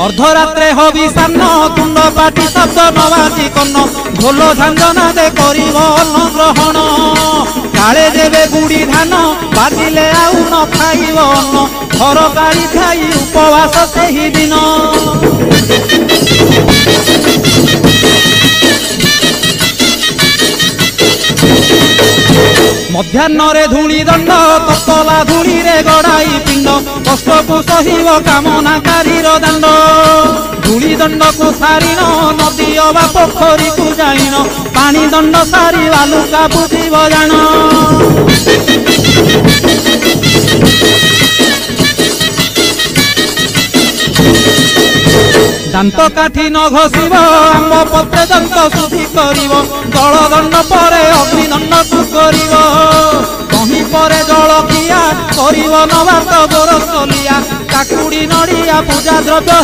अर्धरात्रे हविषान्न तुंड पाटी शब्द नवाजी कन्न ढोल झांझना दे करिब अन्न ग्रहण काले देवे गुड़ी धान बाजिले आउ न खाइब अन्न घर गाड़ी खाई उपवास सेही दिन मध्याह्न धूली दंड तपला धूली रे गड़ाई पिंड कष्ट को सहिब कामनाकारी दांड धूली दंड को सारिन नदी अबा पोखरी को जाइन पानी दंड सारी बालुका बुझीब जान दांत काठी न घसीब आंब पत्रे दंत शुद्धि करिब जल दंड परे अग्निदंड को करिब कहीं परे जल किया करिब नवात गोरसलिया काकुड़ी नड़िया पूजा द्रव्य